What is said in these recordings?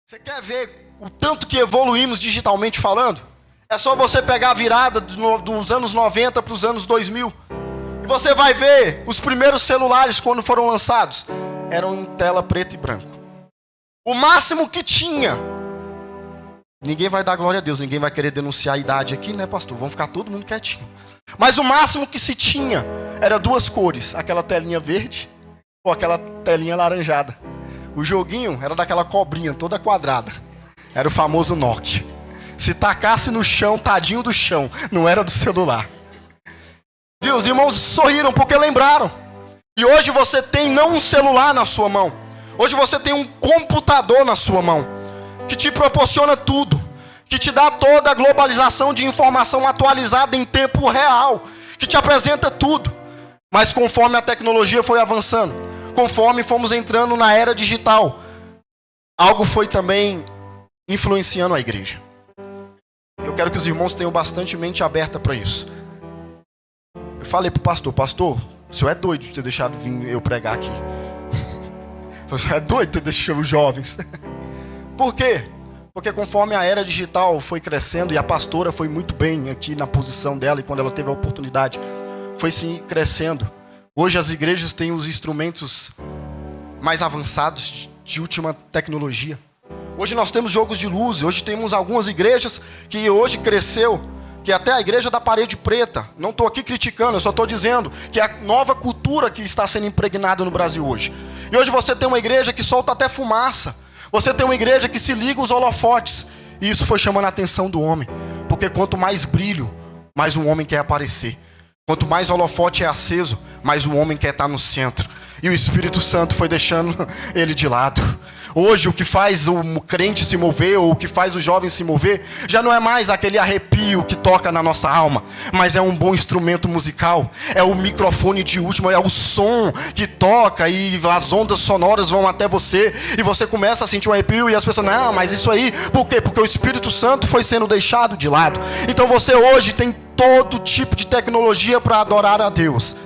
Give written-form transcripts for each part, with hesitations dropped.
Você quer ver o tanto que evoluímos digitalmente falando? É só você pegar a virada dos anos 90 para os anos 2000. E você vai ver os primeiros celulares quando foram lançados. Eram em tela preto e branco. O máximo que tinha. Ninguém vai dar glória a Deus, ninguém vai querer denunciar a idade aqui, né, pastor? Vamos ficar todo mundo quietinho. Mas o máximo que se tinha era duas cores. Aquela telinha verde ou aquela telinha laranjada. O joguinho era daquela cobrinha toda quadrada. Era o famoso Nokia. Se tacasse no chão, tadinho do chão. Não era do celular. Viu? Os irmãos sorriram porque lembraram. E hoje você tem não um celular na sua mão. Hoje você tem um computador na sua mão. Que te proporciona tudo. Que te dá toda a globalização de informação atualizada em tempo real. Que te apresenta tudo. Mas conforme a tecnologia foi avançando, conforme fomos entrando na era digital, algo foi também influenciando a igreja. Eu quero que os irmãos tenham bastante mente aberta para isso. Eu falei para o pastor, o senhor é doido de ter deixado vir eu pregar aqui. O senhor é doido de ter deixado os jovens. Por quê? Porque conforme a era digital foi crescendo, e a pastora foi muito bem aqui na posição dela, e quando ela teve a oportunidade, foi sim crescendo. Hoje as igrejas têm os instrumentos mais avançados de última tecnologia. Hoje nós temos jogos de luz, hoje temos algumas igrejas que hoje cresceu, que até a igreja da parede preta. Não estou aqui criticando, eu só estou dizendo que é a nova cultura que está sendo impregnada no Brasil hoje. E hoje você tem uma igreja que solta até fumaça. Você tem uma igreja que se liga os holofotes. E isso foi chamando a atenção do homem. Porque quanto mais brilho, mais um homem quer aparecer. Quanto mais holofote é aceso, mais o homem quer estar no centro. E o Espírito Santo foi deixando ele de lado. Hoje o que faz o crente se mover, ou o que faz o jovem se mover, já não é mais aquele arrepio que toca na nossa alma, mas é um bom instrumento musical, é o microfone de última, é o som que toca e as ondas sonoras vão até você, e você começa a sentir um arrepio, e as pessoas, não, mas isso aí, por quê? Porque o Espírito Santo foi sendo deixado de lado. Então você hoje tem todo tipo de tecnologia para adorar a Deus.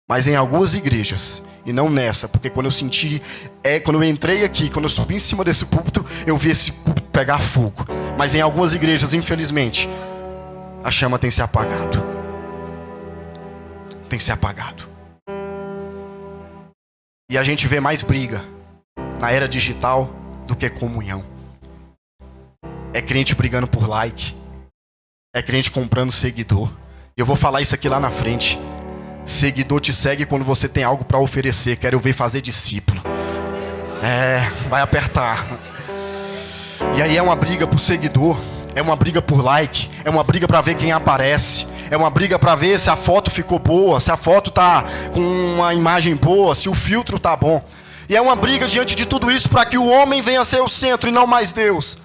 Mas em algumas igrejas, e não nessa, porque quando eu entrei aqui, quando eu subi em cima desse púlpito, eu vi esse púlpito pegar fogo. Mas em algumas igrejas, infelizmente, a chama tem se apagado. Tem se apagado. E a gente vê mais briga na era digital do que comunhão. É crente brigando por like. É crente comprando seguidor. E eu vou falar isso aqui lá na frente. Seguidor te segue quando você tem algo para oferecer. Quero ver fazer discípulo. Vai apertar. E aí é uma briga por seguidor. É uma briga por like. É uma briga para ver quem aparece. É uma briga para ver se a foto ficou boa. Se a foto tá com uma imagem boa. Se o filtro tá bom. E é uma briga diante de tudo isso para que o homem venha a ser o centro e não mais Deus.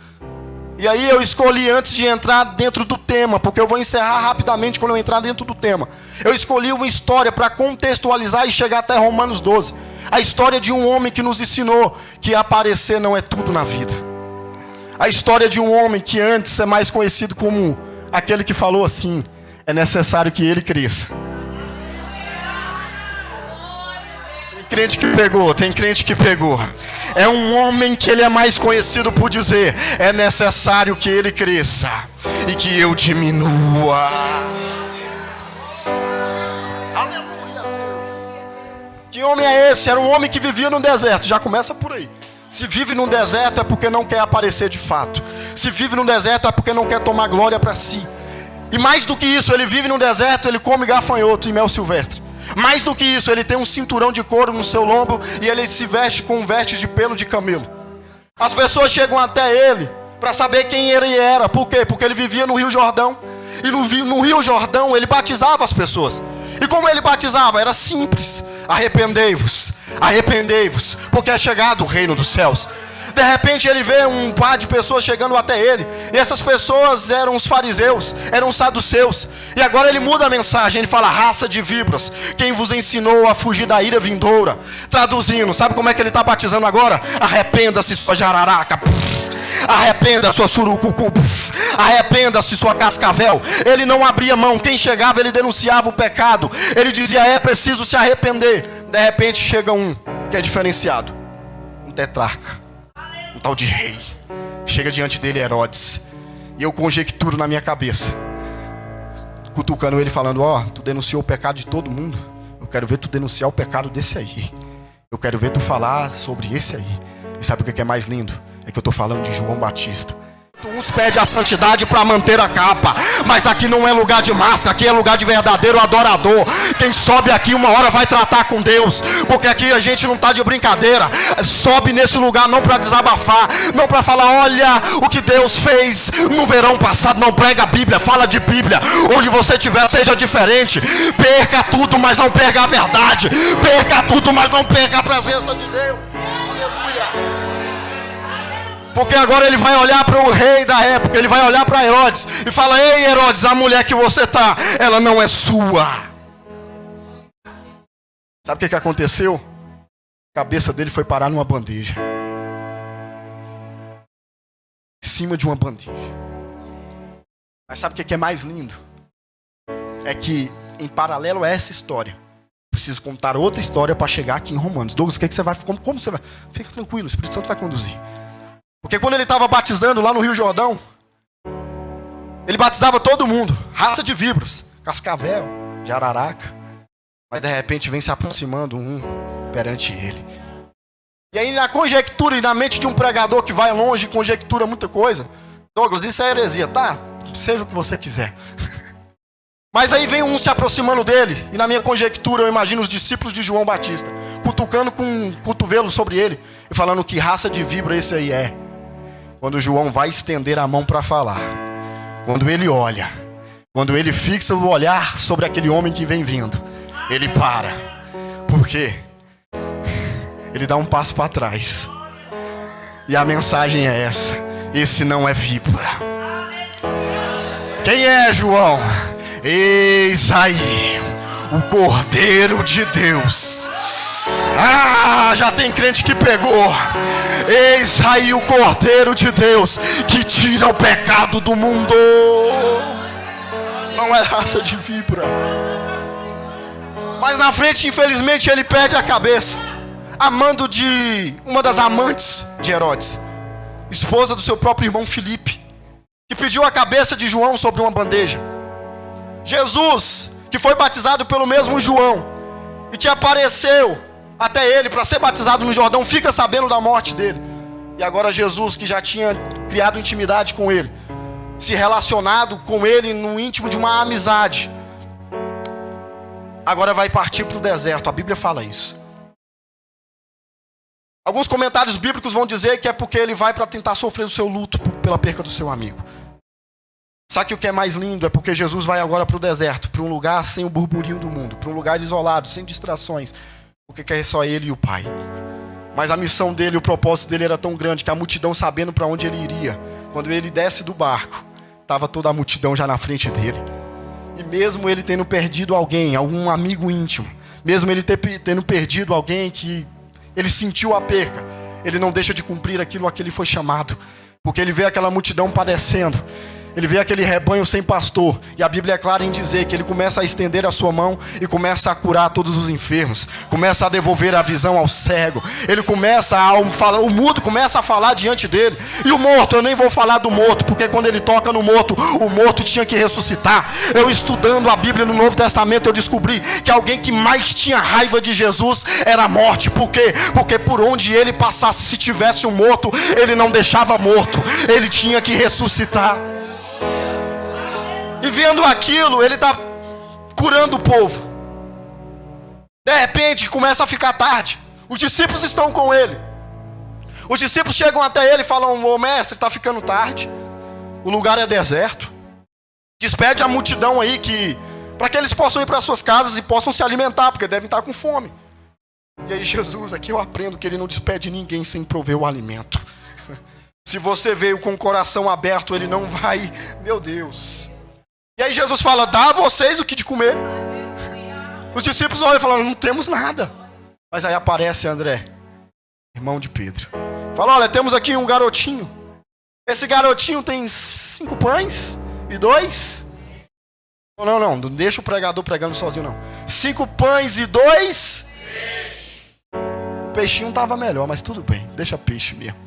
E aí eu escolhi, antes de entrar dentro do tema, porque eu vou encerrar rapidamente quando eu entrar dentro do tema. Eu escolhi uma história para contextualizar e chegar até Romanos 12. A história de um homem que nos ensinou que aparecer não é tudo na vida. A história de um homem que antes é mais conhecido como aquele que falou assim: é necessário que ele cresça. Tem crente que pegou. É um homem que ele é mais conhecido por dizer: é necessário que ele cresça e que eu diminua. Aleluia, Deus. Que homem é esse? Era um homem que vivia no deserto. Já começa por aí. Se vive num deserto é porque não quer aparecer de fato. Se vive num deserto é porque não quer tomar glória para si. E mais do que isso, ele vive num deserto, ele come gafanhoto e mel silvestre. Mais do que isso, ele tem um cinturão de couro no seu lombo e ele se veste com vestes de pelo de camelo. As pessoas chegam até ele para saber quem ele era. Por quê? Porque ele vivia no Rio Jordão. E no Rio Jordão ele batizava as pessoas. E como ele batizava? Era simples: arrependei-vos, arrependei-vos, porque é chegado o reino dos céus. De repente ele vê um par de pessoas chegando até ele. E essas pessoas eram os fariseus, eram os saduceus. E agora ele muda a mensagem, ele fala: raça de víboras, quem vos ensinou a fugir da ira vindoura? Traduzindo, sabe como é que ele está batizando agora? Arrependa-se sua jararaca. Arrependa sua surucucu. Arrependa-se sua cascavel. Ele não abria mão. Quem chegava ele denunciava o pecado. Ele dizia: é preciso se arrepender. De repente chega um que é diferenciado. tetrarca, um tal de rei. Chega diante dele Herodes. E eu conjecturo na minha cabeça, cutucando ele, falando: ó, tu denunciou o pecado de todo mundo, eu quero ver tu denunciar o pecado desse aí. Eu quero ver tu falar sobre esse aí. E sabe o que é mais lindo? É que eu tô falando de João Batista. Uns pedem a santidade para manter a capa, mas aqui não é lugar de máscara, aqui é lugar de verdadeiro adorador. Quem sobe aqui uma hora vai tratar com Deus, porque aqui a gente não tá de brincadeira. Sobe nesse lugar não para desabafar, não para falar: olha o que Deus fez no verão passado. Não, prega a Bíblia, fala de Bíblia. Onde você estiver, seja diferente. Perca tudo, mas não perca a verdade. Perca tudo, mas não perca a presença de Deus. Aleluia. Porque agora ele vai olhar para o rei da época, ele vai olhar para Herodes e fala: ei Herodes, a mulher que você está, ela não é sua. Sabe o que aconteceu? A cabeça dele foi parar numa bandeja. Em cima de uma bandeja. Mas sabe o que é mais lindo? É que em paralelo a essa história, preciso contar outra história para chegar aqui em Romanos. Douglas, o que você vai, como você vai? Fica tranquilo, o Espírito Santo vai conduzir. Porque quando ele estava batizando lá no Rio Jordão, ele batizava todo mundo, raça de víboras, cascavel, de araraca. Mas de repente vem se aproximando um perante ele. E aí na conjectura e na mente de um pregador que vai longe, conjectura muita coisa. Douglas, isso é heresia, tá? Seja o que você quiser. Mas aí vem um se aproximando dele, e na minha conjectura eu imagino os discípulos de João Batista, cutucando com um cotovelo sobre ele, e falando: que raça de víbora esse aí é. Quando João vai estender a mão para falar, quando ele olha, quando ele fixa o olhar sobre aquele homem que vem vindo, ele para. Por quê? Ele dá um passo para trás. E a mensagem é essa: esse não é víbora. Quem é, João? Eis aí o Cordeiro de Deus. Ah, já tem crente que pegou. Eis aí o Cordeiro de Deus que tira o pecado do mundo. Não é raça de víbora. Mas na frente, infelizmente, ele perde a cabeça, amando de uma das amantes de Herodes, esposa do seu próprio irmão Filipe, que pediu a cabeça de João sobre uma bandeja. Jesus, que foi batizado pelo mesmo João e que apareceu até ele para ser batizado no Jordão, fica sabendo da morte dele. E agora Jesus, que já tinha criado intimidade com ele, se relacionado com ele no íntimo de uma amizade, agora vai partir para o deserto. A Bíblia fala isso. Alguns comentários bíblicos vão dizer que é porque ele vai para tentar sofrer o seu luto pela perca do seu amigo. Sabe o que é mais lindo? É porque Jesus vai agora para o deserto, para um lugar sem o burburinho do mundo, para um lugar isolado, sem distrações, porque é só ele e o Pai. Mas a missão dele, o propósito dele era tão grande que a multidão, sabendo para onde ele iria, quando ele desce do barco, estava toda a multidão já na frente dele. E mesmo ele tendo perdido alguém, algum amigo íntimo, mesmo ele tendo perdido alguém que ele sentiu a perca, ele não deixa de cumprir aquilo a que ele foi chamado, porque ele vê aquela multidão padecendo. Ele vê aquele rebanho sem pastor, e a Bíblia é clara em dizer que ele começa a estender a sua mão e começa a curar todos os enfermos, começa a devolver a visão ao cego, ele começa a falar, o mudo começa a falar diante dele. E o morto, eu nem vou falar do morto, porque quando ele toca no morto, o morto tinha que ressuscitar. Eu estudando a Bíblia no Novo Testamento, eu descobri que alguém que mais tinha raiva de Jesus era a morte. Por quê? Porque por onde ele passasse, se tivesse um morto, ele não deixava morto, ele tinha que ressuscitar. E vendo aquilo, ele está curando o povo. De repente, começa a ficar tarde. Os discípulos estão com ele. Os discípulos chegam até ele e falam: ô mestre, está ficando tarde. O lugar é deserto. Despede a multidão aí, para que eles possam ir para suas casas e possam se alimentar, porque devem estar com fome. E aí Jesus, aqui eu aprendo que ele não despede ninguém sem prover o alimento. Se você veio com o coração aberto, ele não vai, meu Deus. E aí Jesus fala: dá a vocês o que de comer. Os discípulos olham e falam: não temos nada. Mas aí aparece André, irmão de Pedro. Fala: olha, temos aqui um garotinho. Esse garotinho tem 5 pães e 2. Não deixa o pregador pregando sozinho não. 5 pães e 2. peixinho tava melhor, mas tudo bem, deixa peixe mesmo.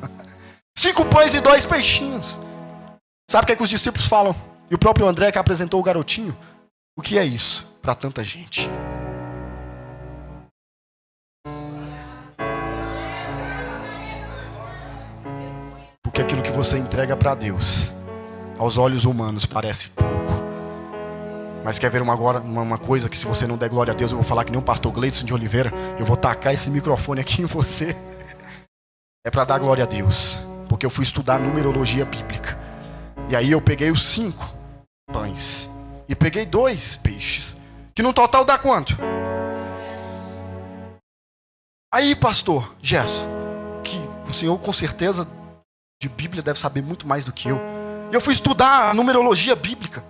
5 pães e 2 peixinhos. Sabe o que é que os discípulos falam? E o próprio André que apresentou o garotinho. O que é isso para tanta gente? Porque aquilo que você entrega para Deus, aos olhos humanos, parece pouco. Mas quer ver uma coisa que se você não der glória a Deus, eu vou falar que nem o pastor Gleidson de Oliveira, eu vou tacar esse microfone aqui em você. É para dar glória a Deus. Porque eu fui estudar numerologia bíblica. E aí eu peguei os 5 pães. E peguei 2 peixes. Que no total dá quanto? Aí, pastor Gerson, que o senhor com certeza de Bíblia deve saber muito mais do que eu. E eu fui estudar a numerologia bíblica.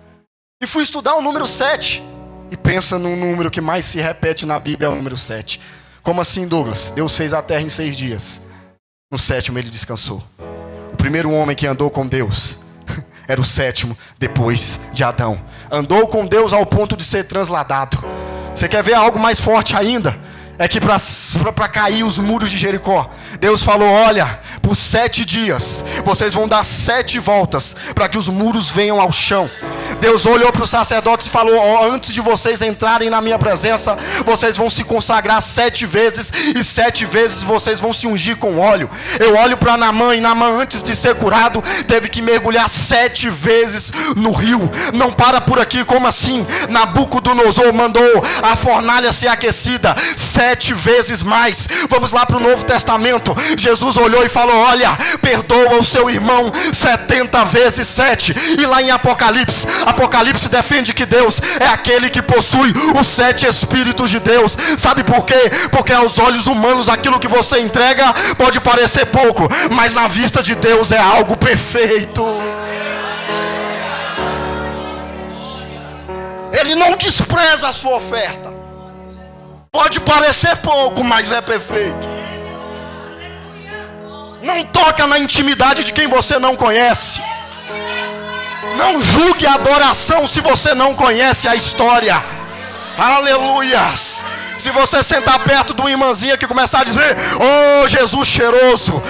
E fui estudar o número 7. E pensa num número que mais se repete na Bíblia, é o número 7. Como assim, Douglas? Deus fez a terra em 6 dias. No 7º ele descansou. O primeiro homem que andou com Deus era o 7º, depois de Adão. Andou com Deus ao ponto de ser transladado. Você quer ver algo mais forte ainda? É que para cair os muros de Jericó, Deus falou, olha, por 7 dias, vocês vão dar 7 voltas, para que os muros venham ao chão. Deus olhou para os sacerdotes e falou, antes de vocês entrarem na minha presença, vocês vão se consagrar 7 vezes, e 7 vezes vocês vão se ungir com óleo. Eu olho para Naamã, e Naamã, antes de ser curado, teve que mergulhar 7 vezes no rio. Não para por aqui, como assim? Nabucodonosor mandou a fornalha ser aquecida 7 vezes mais. Vamos lá para o Novo Testamento. Jesus olhou e falou, olha, perdoa o seu irmão 70 vezes 7. E lá em Apocalipse defende que Deus é aquele que possui os 7 Espíritos de Deus. Sabe por quê? Porque aos olhos humanos aquilo que você entrega pode parecer pouco, mas na vista de Deus é algo perfeito. Ele não despreza a sua oferta. Pode parecer pouco, mas é perfeito. Não toca na intimidade de quem você não conhece. Não julgue a adoração se você não conhece a história. Aleluias. Se você sentar perto de uma irmãzinha que começar a dizer, oh Jesus cheiroso,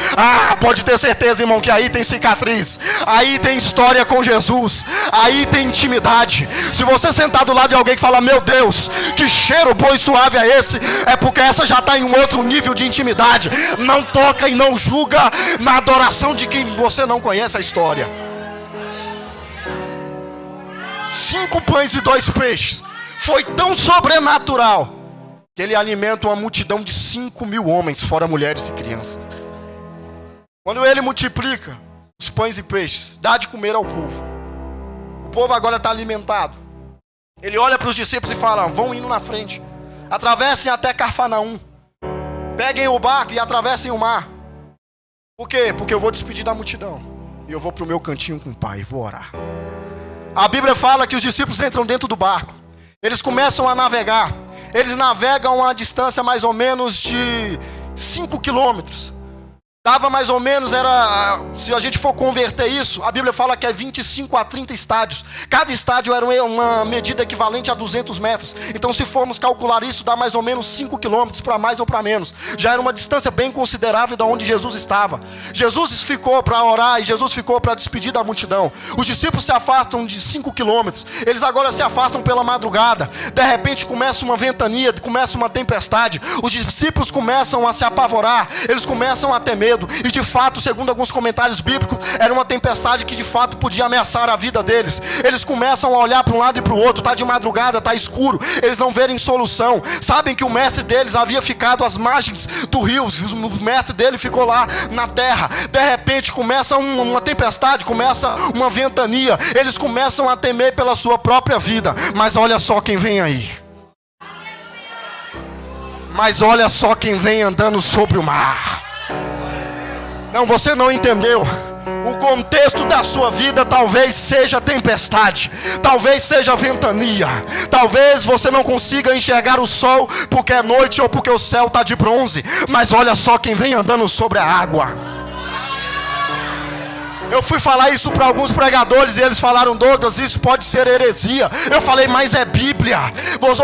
pode ter certeza, irmão, que aí tem cicatriz, aí tem história com Jesus, aí tem intimidade. Se você sentar do lado de alguém que fala, meu Deus, que cheiro bom e suave é esse, é porque essa já está em um outro nível de intimidade. Não toca e não julga na adoração de quem você não conhece a história. 5 pães e 2 peixes foi tão sobrenatural que ele alimenta uma multidão de 5.000 homens, fora mulheres e crianças. Quando ele multiplica os pães e peixes, dá de comer ao povo. O povo agora está alimentado. Ele olha para os discípulos e fala, vão indo na frente, atravessem até Cafarnaum, peguem o barco e atravessem o mar. Por quê? Porque eu vou despedir da multidão e eu vou para o meu cantinho com o pai e vou orar. A Bíblia fala que os discípulos entram dentro do barco. Eles começam a navegar. Eles navegam a distância mais ou menos de 5 quilômetros. Dava mais ou menos, se a gente for converter isso, a Bíblia fala que é 25 a 30 estádios. Cada estádio era uma medida equivalente a 200 metros. Então se formos calcular isso, dá mais ou menos 5 quilômetros para mais ou para menos. Já era uma distância bem considerável de onde Jesus estava. Jesus ficou para orar e Jesus ficou para despedir da multidão. Os discípulos se afastam de 5 quilômetros. Eles agora se afastam pela madrugada. De repente começa uma ventania, começa uma tempestade. Os discípulos começam a se apavorar. Eles começam a temer. E de fato, segundo alguns comentários bíblicos, era uma tempestade que de fato podia ameaçar a vida deles. Eles começam a olhar para um lado e para o outro. Está de madrugada, está escuro, eles não verem solução. Sabem que o mestre deles havia ficado às margens do rio. O mestre dele ficou lá na terra. De repente começa uma tempestade, começa uma ventania. Eles começam a temer pela sua própria vida. Mas olha só quem vem aí. Mas olha só quem vem andando sobre o mar. Não, você não entendeu. O contexto da sua vida talvez seja tempestade, talvez seja ventania, talvez você não consiga enxergar o sol porque é noite ou porque o céu está de bronze. Mas olha só quem vem andando sobre a água. Eu fui falar isso para alguns pregadores e eles falaram: Douglas, isso pode ser heresia. Eu falei: mas é Bíblia.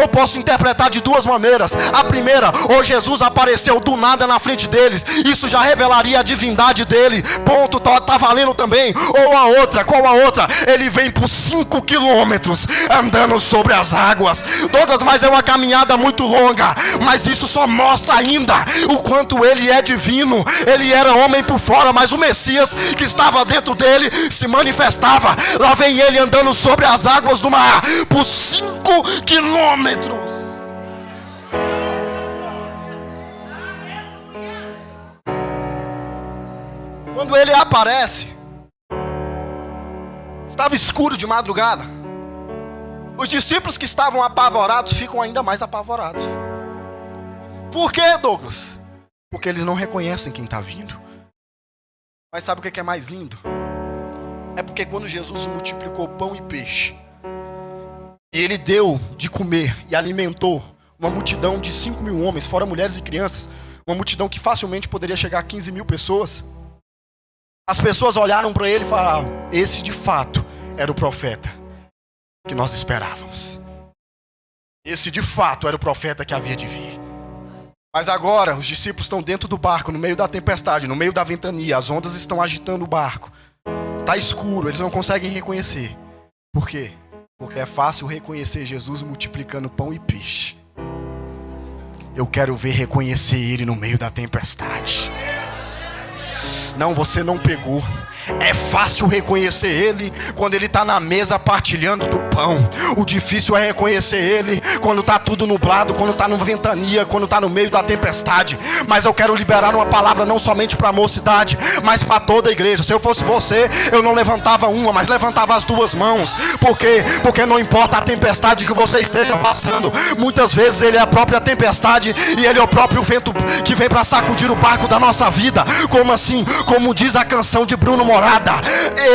Eu posso interpretar de duas maneiras. A primeira, ou Jesus apareceu do nada na frente deles, isso já revelaria a divindade dele, ponto, tá valendo também. Ou a outra, qual a outra? Ele vem por 5 quilômetros andando sobre as águas. Douglas, mas é uma caminhada muito longa. Mas isso só mostra ainda o quanto ele é divino. Ele era homem por fora, mas o Messias que estava dentro dele se manifestava. Lá vem ele andando sobre as águas do mar por 5 quilômetros. Quando ele aparece, estava escuro de madrugada. Os discípulos que estavam apavorados ficam ainda mais apavorados. Por quê, Douglas? Porque eles não reconhecem quem está vindo. Mas sabe o que é mais lindo? É porque quando Jesus multiplicou pão e peixe, e ele deu de comer e alimentou uma multidão de 5.000 homens, fora mulheres e crianças, uma multidão que facilmente poderia chegar a 15.000 pessoas, as pessoas olharam para ele e falaram: esse de fato era o profeta que nós esperávamos. Esse de fato era o profeta que havia de vir. Mas agora os discípulos estão dentro do barco, no meio da tempestade, no meio da ventania, as ondas estão agitando o barco. Está escuro, eles não conseguem reconhecer. Por quê? Porque é fácil reconhecer Jesus multiplicando pão e peixe. Eu quero ver reconhecer ele no meio da tempestade. Não, você não pegou. É fácil reconhecer ele quando ele está na mesa partilhando do pão. O difícil é reconhecer ele quando está tudo nublado, quando está numa ventania, quando está no meio da tempestade. Mas eu quero liberar uma palavra não somente para a mocidade, mas para toda a igreja. Se eu fosse você, eu não levantava uma, mas levantava as duas mãos. Por quê? Porque não importa a tempestade que você esteja passando, muitas vezes ele é a própria tempestade e ele é o próprio vento que vem para sacudir o barco da nossa vida. Como assim? Como diz a canção de Bruno Morada,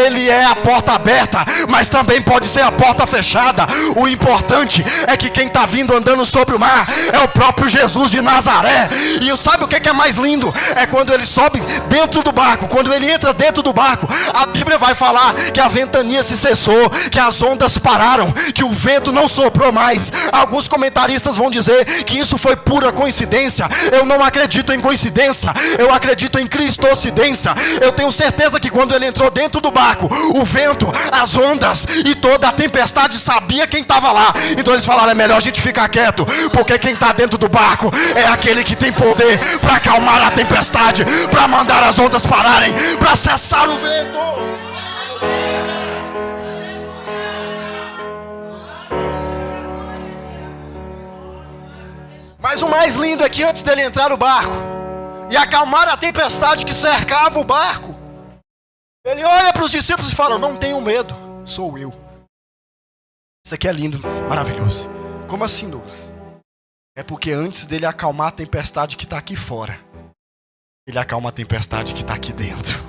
ele é a porta aberta, mas também pode ser a porta fechada. O importante é que quem está vindo andando sobre o mar é o próprio Jesus de Nazaré. E sabe o que é mais lindo? É quando ele sobe dentro do barco, quando ele entra dentro do barco, a Bíblia vai falar que a ventania se cessou, que as ondas pararam, que o vento não soprou mais. Alguns comentaristas vão dizer que isso foi pura coincidência. Eu não acredito em coincidência, eu acredito em cristocidência. Eu tenho certeza que quando ele entrou dentro do barco, o vento, as ondas e toda a tempestade sabia quem estava lá. Então eles falaram: é melhor a gente ficar quieto, porque quem está dentro do barco é aquele que tem poder para acalmar a tempestade, para mandar as ondas pararem, para cessar o vento. Mas o mais lindo é que antes dele entrar no barco e acalmar a tempestade que cercava o barco, ele olha para os discípulos e fala: não tenham medo, sou eu. Isso aqui é lindo, maravilhoso. Como assim, Douglas? É porque antes dele acalmar a tempestade que está aqui fora, ele acalma a tempestade que está aqui dentro.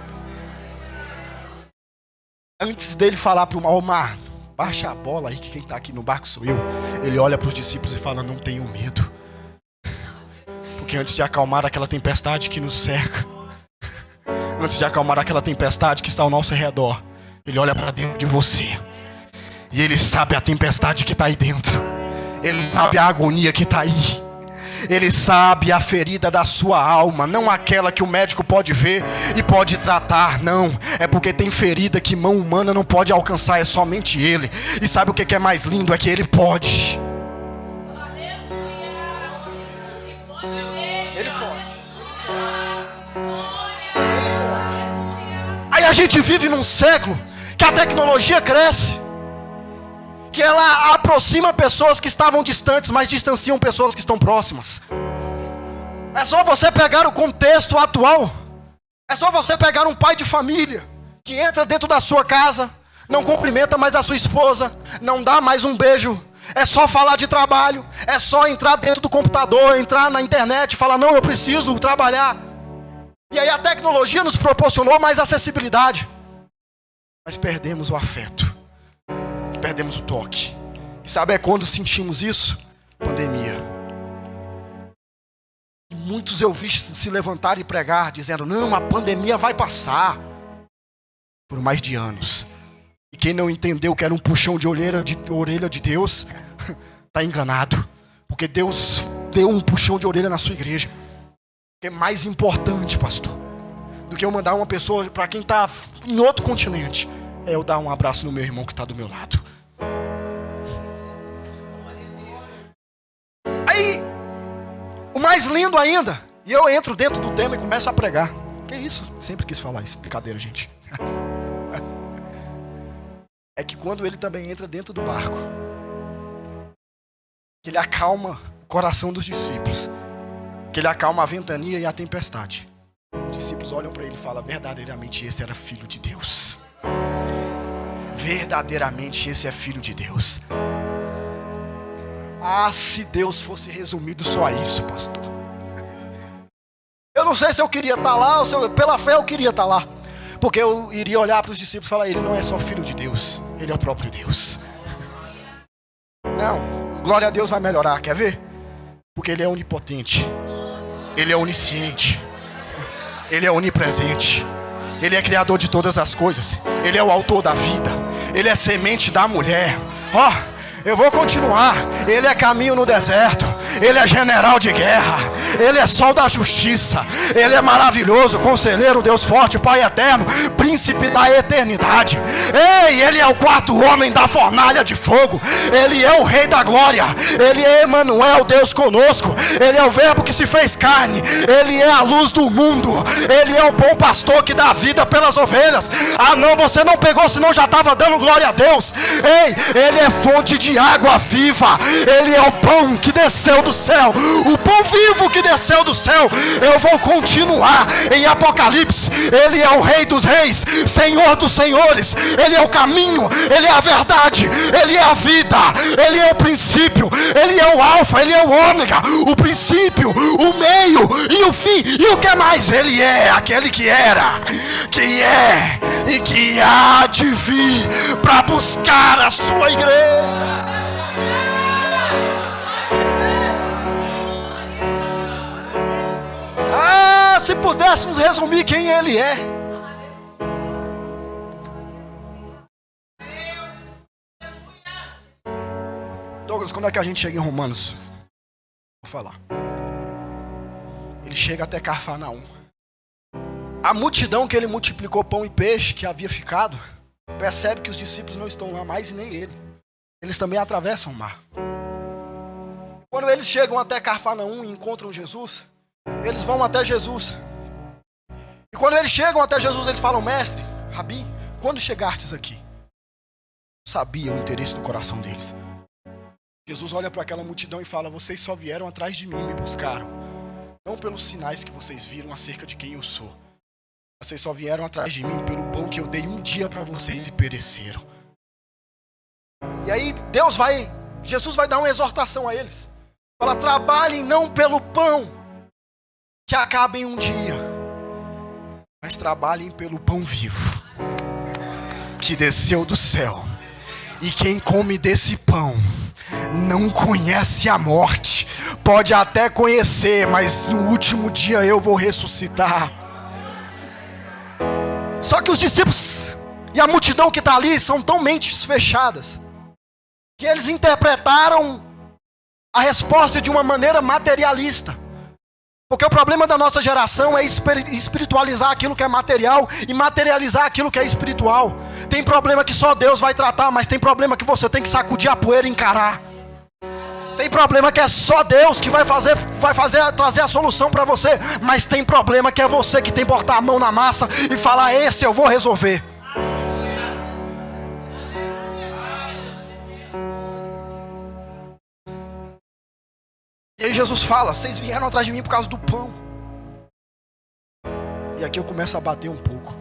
Antes dele falar para o mar: baixa a bola aí que quem está aqui no barco sou eu, ele olha para os discípulos e fala: não tenham medo. Porque antes de acalmar aquela tempestade que nos cerca, antes de acalmar aquela tempestade que está ao nosso redor, ele olha para dentro de você e ele sabe a tempestade que está aí dentro. Ele sabe a agonia que está aí. Ele sabe a ferida da sua alma, não aquela que o médico pode ver e pode tratar, não. É porque tem ferida que mão humana não pode alcançar, é somente ele. E sabe o que é mais lindo? É que ele pode. A gente vive num século que a tecnologia cresce, que ela aproxima pessoas que estavam distantes, mas distanciam pessoas que estão próximas. É só você pegar o contexto atual. É só você pegar um pai de família que entra dentro da sua casa, não cumprimenta mais a sua esposa, não dá mais um beijo. É só falar de trabalho, é só entrar dentro do computador, entrar na internet e falar: não, eu preciso trabalhar. E aí a tecnologia nos proporcionou mais acessibilidade, mas perdemos o afeto, perdemos o toque. E sabe quando sentimos isso? Pandemia. E muitos eu vi se levantar e pregar, dizendo: não, a pandemia vai passar. por mais de anos. E quem não entendeu que era um puxão de orelha de Deus, está enganado. Porque Deus deu um puxão de orelha na sua igreja. É mais importante, pastor, do que eu mandar uma pessoa para quem está em outro continente, é eu dar um abraço no meu irmão que está do meu lado. Aí, o mais lindo ainda, e eu entro dentro do tema e começo a pregar. Que isso? Sempre quis falar isso. Brincadeira, gente. É que quando ele também entra dentro do barco, ele acalma o coração dos discípulos, que ele acalma a ventania e a tempestade. Os discípulos olham para ele e falam: verdadeiramente esse era filho de Deus. Verdadeiramente esse é filho de Deus. Ah, se Deus fosse resumido só a isso, pastor. Eu não sei se eu queria estar lá, ou se pela fé eu queria estar lá. Porque eu iria olhar para os discípulos e falar: ele não é só filho de Deus, ele é o próprio Deus. Não, glória a Deus vai melhorar, quer ver? Porque ele é onipotente, ele é onisciente, ele é onipresente, ele é criador de todas as coisas, ele é o autor da vida, ele é semente da mulher. Ó, eu vou continuar. Ele é caminho no deserto, ele é general de guerra, ele é sol da justiça, ele é maravilhoso, conselheiro, Deus forte, Pai eterno, príncipe da eternidade. Ei, ele é o quarto homem da fornalha de fogo, ele é o rei da glória, ele é Emanuel, Deus conosco, ele é o verbo que se fez carne, ele é a luz do mundo, ele é o bom pastor que dá vida pelas ovelhas. Ah não, você não pegou, senão já estava dando glória a Deus. Ei, ele é fonte de água viva, ele é o pão que desceu do céu, o pão vivo que desceu do céu. Eu vou continuar em Apocalipse. Ele é o Rei dos Reis, Senhor dos Senhores, ele é o caminho, ele é a verdade, ele é a vida, ele é o princípio, ele é o alfa, ele é o ômega, o princípio, o meio e o fim. E o que mais? Ele é aquele que era, que é e que há de vir para buscar a sua igreja. Ah, se pudéssemos resumir quem ele é. Douglas, como é que a gente chega em Romanos? Vou falar. Ele chega até Cafarnaum. A multidão que ele multiplicou pão e peixe que havia ficado, percebe que os discípulos não estão lá mais e nem ele. Eles também atravessam o mar. Quando eles chegam até Cafarnaum e encontram Jesus, eles vão até Jesus. E quando eles chegam até Jesus, eles falam: mestre, Rabi, quando chegastes aqui? Sabia o interesse do coração deles. Jesus olha para aquela multidão e fala: vocês só vieram atrás de mim e me buscaram, não pelos sinais que vocês viram acerca de quem eu sou. Vocês só vieram atrás de mim pelo pão que eu dei um dia para vocês e pereceram. E aí Jesus vai dar uma exortação a eles. Fala: trabalhem não pelo pão que acaba em um dia, mas trabalhem pelo pão vivo que desceu do céu. E quem come desse pão não conhece a morte. Pode até conhecer, mas no último dia eu vou ressuscitar. Só que os discípulos e a multidão que está ali são tão mentes fechadas que eles interpretaram a resposta de uma maneira materialista. Porque o problema da nossa geração é espiritualizar aquilo que é material e materializar aquilo que é espiritual. Tem problema que só Deus vai tratar, mas tem problema que você tem que sacudir a poeira e encarar. Tem problema que é só Deus que vai trazer a solução para você, mas tem problema que é você que tem que botar a mão na massa e falar: esse eu vou resolver. E aí Jesus fala: vocês vieram atrás de mim por causa do pão. E aqui eu começo a bater um pouco.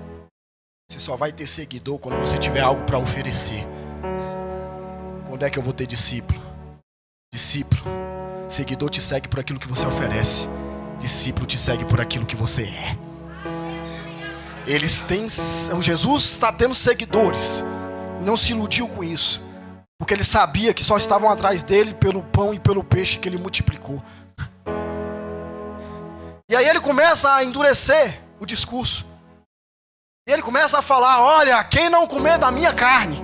Você só vai ter seguidor quando você tiver algo para oferecer. Quando é que eu vou ter discípulo? Discípulo, seguidor te segue por aquilo que você oferece. Discípulo te segue por aquilo que você é. Jesus está tendo seguidores. Não se iludiu com isso, porque ele sabia que só estavam atrás dele pelo pão e pelo peixe que ele multiplicou. E aí ele começa a endurecer o discurso. E ele começa a falar: olha, quem não comer da minha carne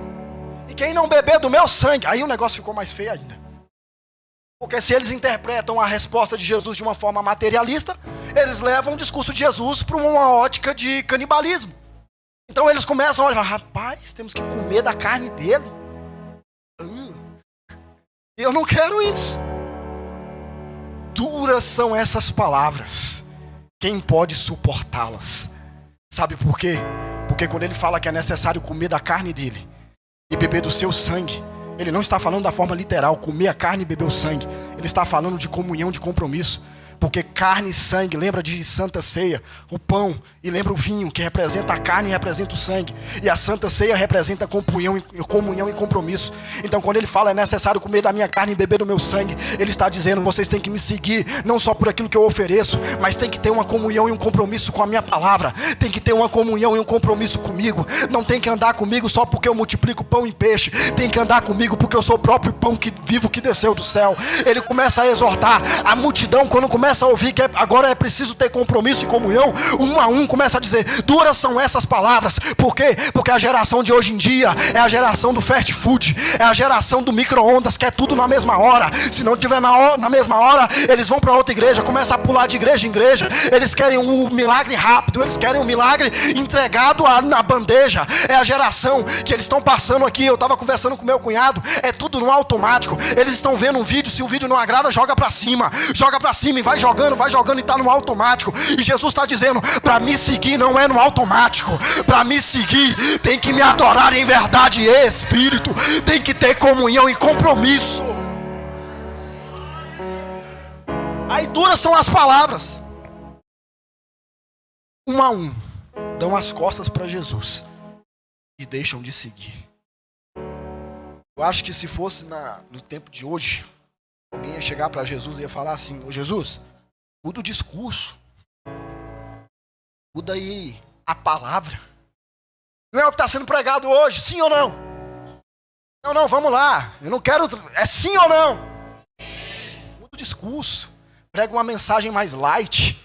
e quem não beber do meu sangue. Aí o negócio ficou mais feio ainda. Porque se eles interpretam a resposta de Jesus de uma forma materialista, eles levam o discurso de Jesus para uma ótica de canibalismo. Então eles começam a olhar: rapaz, temos que comer da carne dele. Eu não quero isso. Duras são essas palavras. Quem pode suportá-las? Sabe por quê? Porque quando ele fala que é necessário comer da carne dele e beber do seu sangue, ele não está falando da forma literal, comer a carne e beber o sangue. Ele está falando de comunhão, de compromisso. Porque carne e sangue, lembra de Santa Ceia, o pão, e lembra o vinho, que representa a carne e representa o sangue. E a Santa Ceia representa comunhão e compromisso. Então quando ele fala: é necessário comer da minha carne e beber do meu sangue, ele está dizendo: vocês têm que me seguir, não só por aquilo que eu ofereço, mas tem que ter uma comunhão e um compromisso com a minha palavra. Tem que ter uma comunhão e um compromisso comigo. Não tem que andar comigo só porque eu multiplico pão e peixe. Tem que andar comigo porque eu sou o próprio pão vivo que desceu do céu. Ele começa a exortar a multidão. Quando começa a ouvir que agora é preciso ter compromisso e comunhão, um a um começa a dizer: duras são essas palavras. Por quê? Porque a geração de hoje em dia é a geração do fast food, é a geração do micro-ondas, que é tudo na mesma hora. Se não tiver na mesma hora, eles vão para outra igreja, começam a pular de igreja em igreja. Eles querem um milagre rápido, eles querem um milagre entregado na bandeja. É a geração que eles estão passando aqui. Eu estava conversando com meu cunhado, é tudo no automático. Eles estão vendo um vídeo, se o vídeo não agrada, joga para cima e vai jogando e está no automático. E Jesus está dizendo: para me seguir não é no automático. Para me seguir tem que me adorar em verdade e espírito. Tem que ter comunhão e compromisso. Aí duras são as palavras. Um a um dão as costas para Jesus e deixam de seguir. Eu acho que se fosse no tempo de hoje, alguém ia chegar para Jesus e ia falar assim: ô Jesus, muda o discurso, muda aí a palavra. Não é o que está sendo pregado hoje, sim ou não? Não, vamos lá, eu não quero, é sim ou não? Muda o discurso, prega uma mensagem mais light,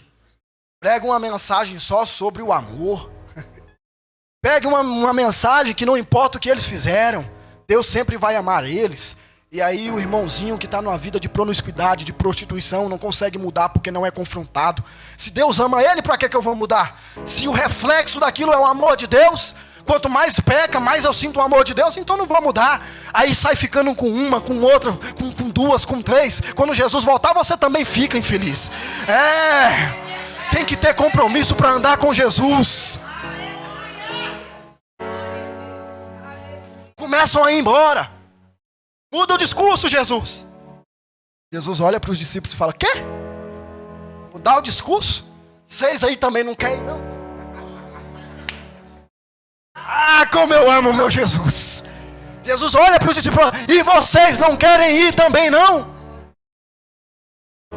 prega uma mensagem só sobre o amor, pegue uma mensagem que não importa o que eles fizeram, Deus sempre vai amar eles. E aí o irmãozinho que está numa vida de promiscuidade, de prostituição, não consegue mudar porque não é confrontado. Se Deus ama ele, para que eu vou mudar? Se o reflexo daquilo é o amor de Deus, quanto mais peca, mais eu sinto o amor de Deus, então não vou mudar. Aí sai ficando com uma, com outra, com duas, com três. Quando Jesus voltar, você também fica infeliz. Tem que ter compromisso para andar com Jesus. Começam a ir embora. Muda o discurso, Jesus. Jesus olha para os discípulos e fala: quê? Mudar o discurso? Vocês aí também não querem, não? Ah, como eu amo o meu Jesus. Jesus olha para os discípulos e fala: e vocês não querem ir também, não?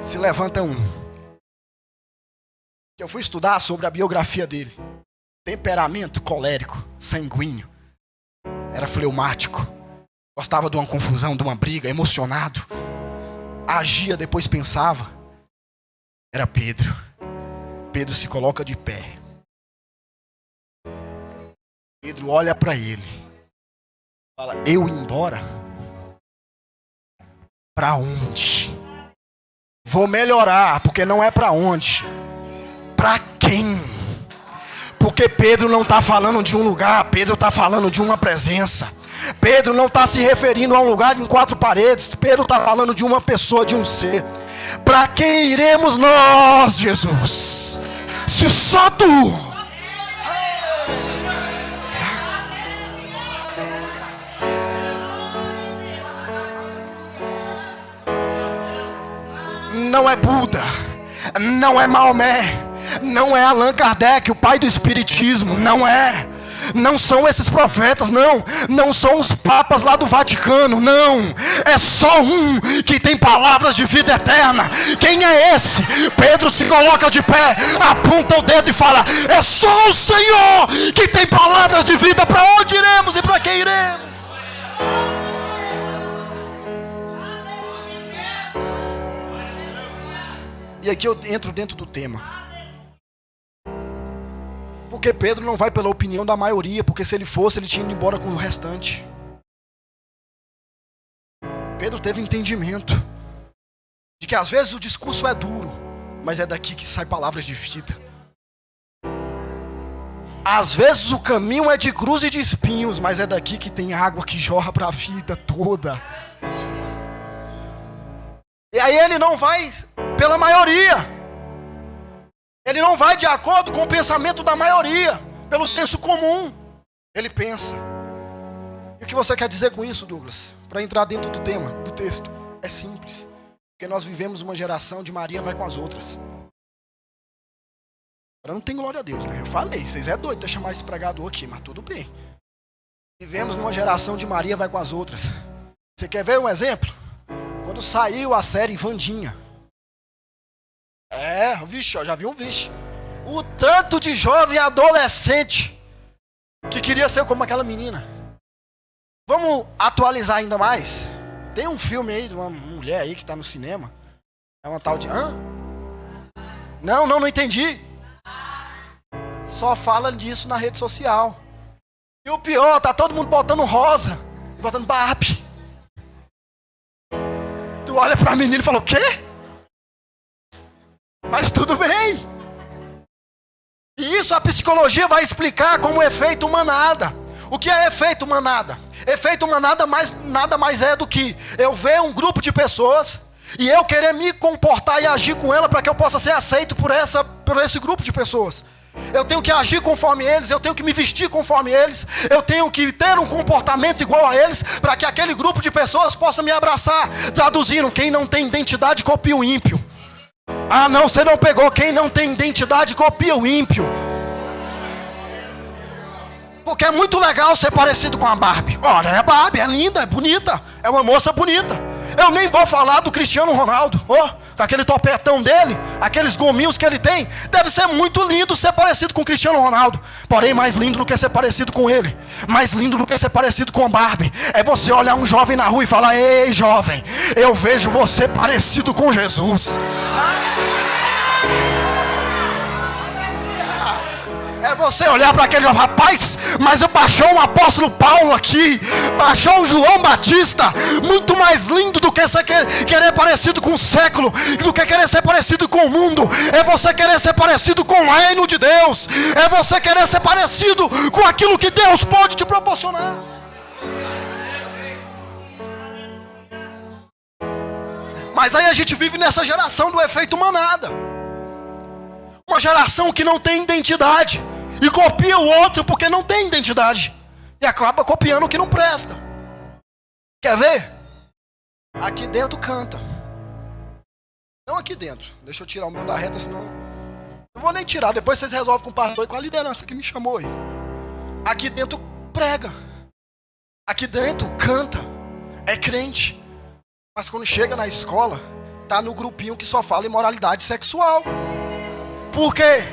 Se levanta um. Eu fui estudar sobre a biografia dele. Temperamento colérico, sanguíneo. Era fleumático. Gostava de uma confusão, de uma briga, emocionado. Agia, depois pensava. Era Pedro. Pedro se coloca de pé. Pedro olha para ele. Fala: eu ir embora? Para onde? Vou melhorar, porque não é para onde. Para quem? Porque Pedro não está falando de um lugar, Pedro está falando de uma presença. Pedro não está se referindo a um lugar em quatro paredes. Pedro está falando de uma pessoa, de um ser. Para quem iremos nós, Jesus? Se só tu. Não é Buda, não é Maomé, não é Allan Kardec, o pai do espiritismo, não é. Não são esses profetas, não são os papas lá do Vaticano, não. É só um que tem palavras de vida eterna. Quem é esse? Pedro se coloca de pé, aponta o dedo e fala: é só o Senhor que tem palavras de vida. Para onde iremos e para quem iremos? E aqui eu entro dentro do tema. Porque Pedro não vai pela opinião da maioria, porque se ele fosse, ele tinha ido embora com o restante. Pedro teve entendimento de que às vezes o discurso é duro, mas é daqui que saem palavras de vida. Às vezes o caminho é de cruz e de espinhos, mas é daqui que tem água que jorra para a vida toda. E aí ele não vai pela maioria. Ele não vai de acordo com o pensamento da maioria, pelo senso comum. Ele pensa. E o que você quer dizer com isso, Douglas? Para entrar dentro do tema, do texto. É simples. Porque nós vivemos uma geração de Maria vai com as outras. Agora não tem glória a Deus, né? Eu falei, vocês é doido de chamar esse pregador aqui, mas tudo bem. Vivemos numa geração de Maria vai com as outras. Você quer ver um exemplo? Quando saiu a série Vandinha. Vixe, ó, já vi um vixe. O tanto de jovem adolescente que queria ser como aquela menina. Vamos atualizar ainda mais? Tem um filme aí de uma mulher aí que tá no cinema. É uma tal de... Não entendi. Só fala disso na rede social. E o pior, tá todo mundo botando rosa. Botando Barbie. Tu olha pra menina e fala, o quê? Mas tudo bem. E isso a psicologia vai explicar como efeito manada. O que é efeito manada? Efeito manada nada mais é do que eu ver um grupo de pessoas e eu querer me comportar e agir com ela para que eu possa ser aceito por esse grupo de pessoas. Eu tenho que agir conforme eles, eu tenho que me vestir conforme eles, eu tenho que ter um comportamento igual a eles para que aquele grupo de pessoas possa me abraçar. Traduzindo, quem não tem identidade copia o ímpio. Ah não, você não pegou. Quem não tem identidade copia o ímpio. Porque é muito legal ser parecido com a Barbie. Ora, é Barbie, é linda, é bonita, é uma moça bonita. Eu nem vou falar do Cristiano Ronaldo, aquele topetão dele, aqueles gominhos que ele tem. Deve ser muito lindo ser parecido com o Cristiano Ronaldo. Porém, mais lindo do que ser parecido com ele, mais lindo do que ser parecido com a Barbie, é você olhar um jovem na rua e falar, ei jovem, eu vejo você parecido com Jesus. É você olhar para aquele jovem, rapaz, mas baixou um apóstolo Paulo aqui, baixou um João Batista, muito mais lindo do que você querer parecido com o século, do que querer ser parecido com o mundo. É você querer ser parecido com o reino de Deus, é você querer ser parecido com aquilo que Deus pode te proporcionar. Mas aí a gente vive nessa geração do efeito manada. Uma geração que não tem identidade e copia o outro porque não tem identidade e acaba copiando o que não presta. Quer ver? Aqui dentro canta. Não aqui dentro. Deixa eu tirar o meu da reta, senão não vou nem tirar. Depois vocês resolvem com o pastor e com a liderança que me chamou aí. Aqui dentro prega. Aqui dentro canta. É crente. Mas quando chega na escola, tá no grupinho que só fala imoralidade sexual. Por quê?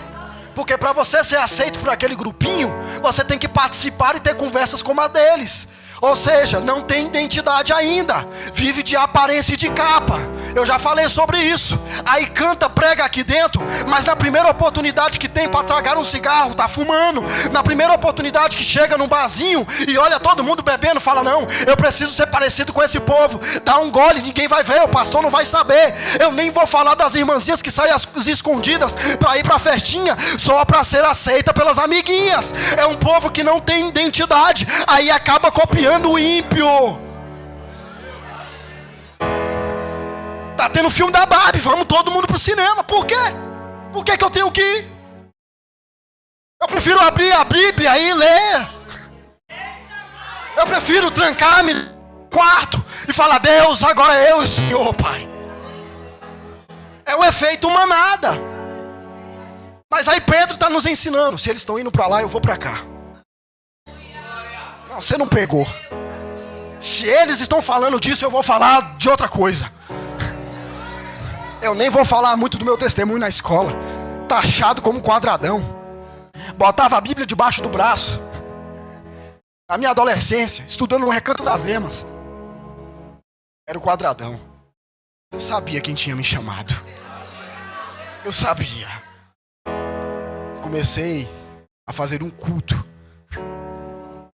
Porque para você ser aceito por aquele grupinho, você tem que participar e ter conversas como a deles. Ou seja, não tem identidade ainda, vive de aparência e de capa. Eu já falei sobre isso. Aí canta, prega aqui dentro, mas na primeira oportunidade que tem para tragar um cigarro, tá fumando. Na primeira oportunidade que chega num barzinho e olha todo mundo bebendo, fala, não, eu preciso ser parecido com esse povo. Dá um gole, ninguém vai ver, o pastor não vai saber. Eu nem vou falar das irmãzinhas que saem as escondidas para ir pra festinha, só para ser aceita pelas amiguinhas. É um povo que não tem identidade, aí acaba copiando o ímpio. Tá tendo filme da Barbie, vamos todo mundo pro cinema. Por quê? Por que eu tenho que ir? Eu prefiro abrir a Bíblia e ler. Eu prefiro trancar-me no quarto e falar, Deus, agora eu e o Senhor, Pai. É o efeito manada. Mas aí Pedro está nos ensinando, se eles estão indo para lá, eu vou para cá. Não, você não pegou. Se eles estão falando disso, eu vou falar de outra coisa. Eu nem vou falar muito do meu testemunho na escola. Taxado como quadradão. Botava a Bíblia debaixo do braço. Na minha adolescência, estudando no Recanto das Emas. Era o quadradão. Eu sabia quem tinha me chamado. Eu sabia. Comecei a fazer um culto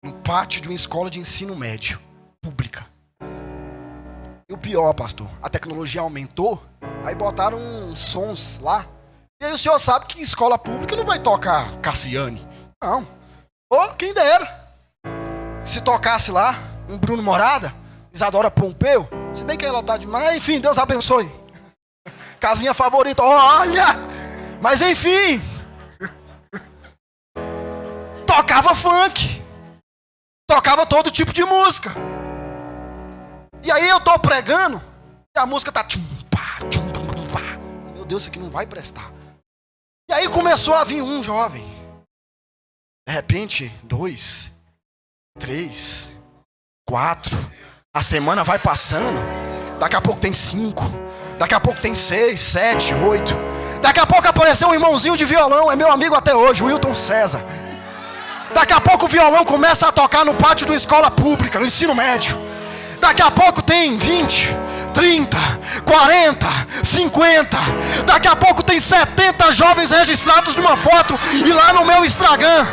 no pátio de uma escola de ensino médio, pública. E o pior, pastor, a tecnologia aumentou, aí botaram uns sons lá. E aí o senhor sabe que escola pública não vai tocar Cassiane. Não. Ou quem dera. Se tocasse lá um Bruno Morada, Isadora Pompeu, se bem que ela tá demais, enfim, Deus abençoe. Casinha favorita, olha! Mas enfim, tocava funk, tocava todo tipo de música. E aí eu tô pregando, e a música tá tchum, pá, pá. Meu Deus, isso aqui não vai prestar. E aí começou a vir um jovem. De repente, 2, 3, 4. A semana vai passando. Daqui a pouco tem 5. Daqui a pouco tem 6, 7, 8. Daqui a pouco apareceu um irmãozinho de violão. É meu amigo até hoje, o Wilton César. Daqui a pouco o violão começa a tocar no pátio de uma escola pública, no ensino médio. Daqui a pouco tem 20, 30, 40, 50. Daqui a pouco tem 70 jovens registrados numa foto e lá no meu Instagram.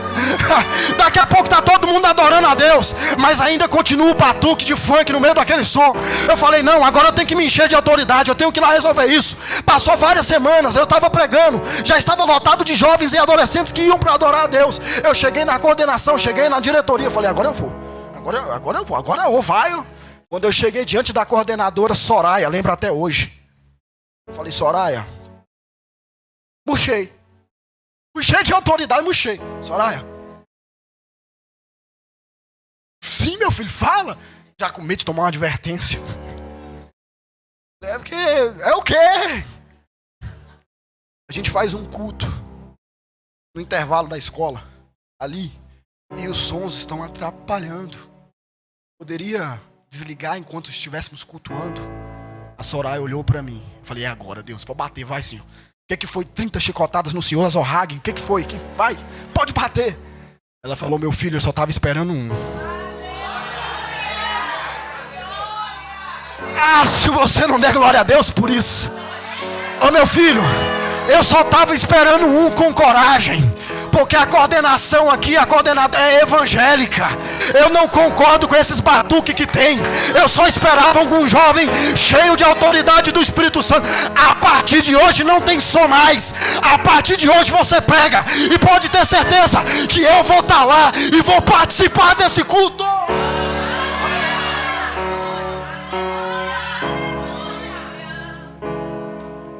Daqui a pouco tá todo mundo adorando a Deus, mas ainda continua o batuque de funk no meio daquele som. Eu falei, não, agora eu tenho que me encher de autoridade, eu tenho que ir lá resolver isso. Passou várias semanas, eu estava pregando, já estava lotado de jovens e adolescentes que iam para adorar a Deus. Eu cheguei na coordenação, cheguei na diretoria, falei, agora eu vou. Agora eu vou. Quando eu cheguei diante da coordenadora Soraya, lembro até hoje. Eu falei, Soraya, murchei de autoridade, murchei. Soraya, sim, meu filho, fala. Já com medo de tomar uma advertência. É porque, é o quê? A gente faz um culto no intervalo da escola, ali, e os sons estão atrapalhando. Poderia desligar enquanto estivéssemos cultuando. A Soraya olhou para mim. Falei, é agora, Deus, pode bater, vai, Senhor. O que foi 30 chicotadas no senhor Azorhagen? O que foi? Vai, pode bater. Ela falou, meu filho, eu só estava esperando um. Ah, se você não der glória a Deus por isso. Ô meu filho, eu só estava esperando um com coragem. Porque a coordenação aqui, a coordenadora é evangélica. Eu não concordo com esses batuques que tem. Eu só esperava algum jovem cheio de autoridade do Espírito Santo. A partir de hoje não tem som mais. A partir de hoje você prega. E pode ter certeza que eu vou estar lá e vou participar desse culto.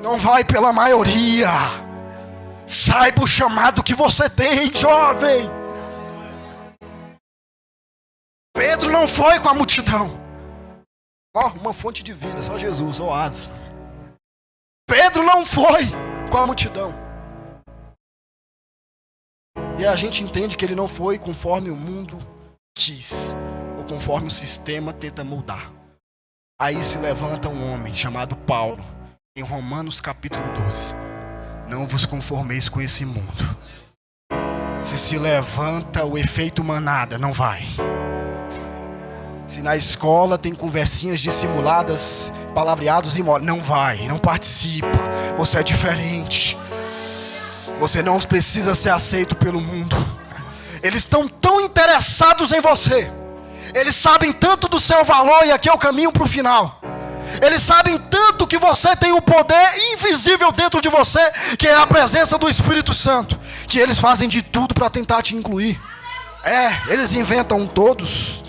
Não vai pela maioria. Saiba o chamado que você tem, jovem. Pedro não foi com a multidão. Uma fonte de vida, só Jesus, oásis. Pedro não foi com a multidão. E a gente entende que ele não foi conforme o mundo quis, ou conforme o sistema tenta mudar. Aí se levanta um homem chamado Paulo, em Romanos capítulo 12. Não vos conformeis com esse mundo. Se levanta o efeito manada, não vai. Se na escola tem conversinhas dissimuladas, palavreados e moles, não vai, não participa. Você é diferente. Você não precisa ser aceito pelo mundo. Eles estão tão interessados em você. Eles sabem tanto do seu valor, e aqui é o caminho para o final. Eles sabem tanto que você tem um poder invisível dentro de você, que é a presença do Espírito Santo, que eles fazem de tudo para tentar te incluir. Eles inventam todas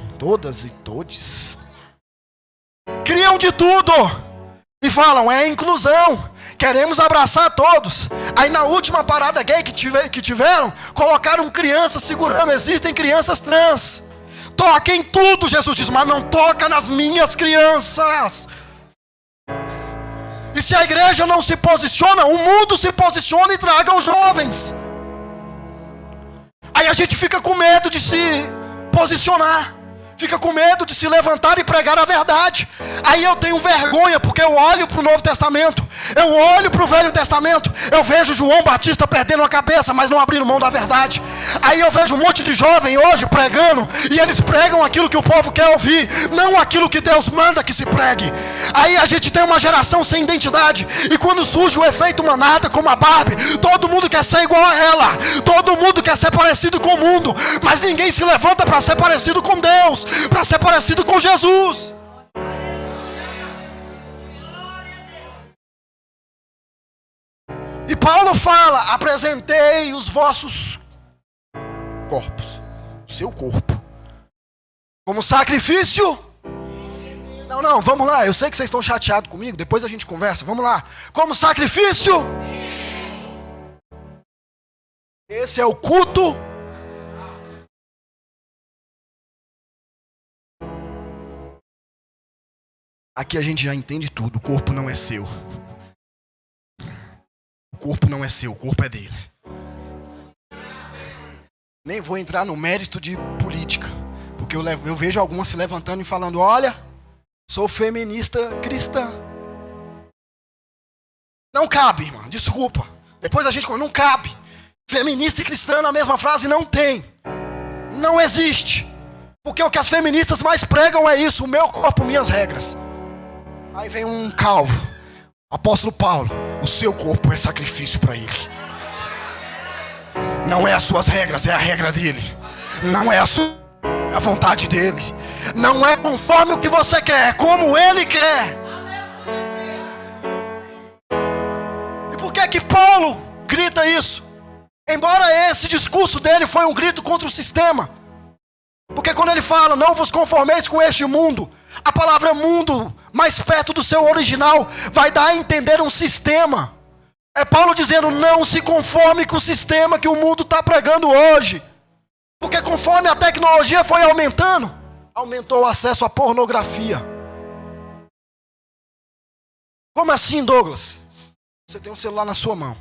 e todes. Criam de tudo. E falam, é inclusão. Queremos abraçar todos. Aí na última parada gay que tiveram, colocaram crianças segurando. Existem crianças trans. Toca em tudo, Jesus diz, mas não toca nas minhas crianças. E se a igreja não se posiciona, o mundo se posiciona e traga os jovens. Aí a gente fica com medo de se posicionar. Fica com medo de se levantar e pregar a verdade. Aí eu tenho vergonha, porque eu olho para o Novo Testamento Eu olho para o Velho Testamento, eu vejo João Batista perdendo a cabeça, mas não abrindo mão da verdade. Aí eu vejo um monte de jovem hoje pregando, e eles pregam aquilo que o povo quer ouvir, não aquilo que Deus manda que se pregue. Aí a gente tem uma geração sem identidade, e quando surge o efeito manada, como a Barbie, todo mundo quer ser igual a ela, todo mundo quer ser parecido com o mundo, mas ninguém se levanta para ser parecido com Deus, para ser parecido com Jesus. E Paulo fala: apresentei os vossos corpos, o seu corpo, como sacrifício. Não, vamos lá, eu sei que vocês estão chateados comigo, depois a gente conversa, vamos lá. Como sacrifício. Esse é o culto. Aqui a gente já entende tudo, o corpo não é seu. O corpo não é seu, o corpo é dele. Nem vou entrar no mérito de política, porque eu vejo algumas se levantando e falando: olha, sou feminista cristã. Não cabe, irmã, desculpa. Depois a gente não cabe. Feminista e cristã na mesma frase não tem. Não existe. Porque o que as feministas mais pregam é isso: o meu corpo, minhas regras. Aí vem um calvo, apóstolo Paulo: o seu corpo é sacrifício para ele. Não é as suas regras, é a regra dele. Não é a vontade dele. Não é conforme o que você quer, é como ele quer. E por que Paulo grita isso? Embora esse discurso dele foi um grito contra o sistema. Porque quando ele fala: não vos conformeis com este mundo, a palavra mundo, mais perto do seu original, vai dar a entender um sistema. É Paulo dizendo: não se conforme com o sistema que o mundo está pregando hoje. Porque conforme a tecnologia foi aumentando, aumentou o acesso à pornografia. Como assim, Douglas? Você tem um celular na sua mão,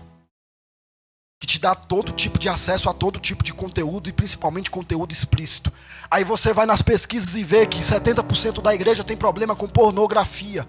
que te dá todo tipo de acesso a todo tipo de conteúdo, e principalmente conteúdo explícito. Aí você vai nas pesquisas e vê que 70% da igreja tem problema com pornografia.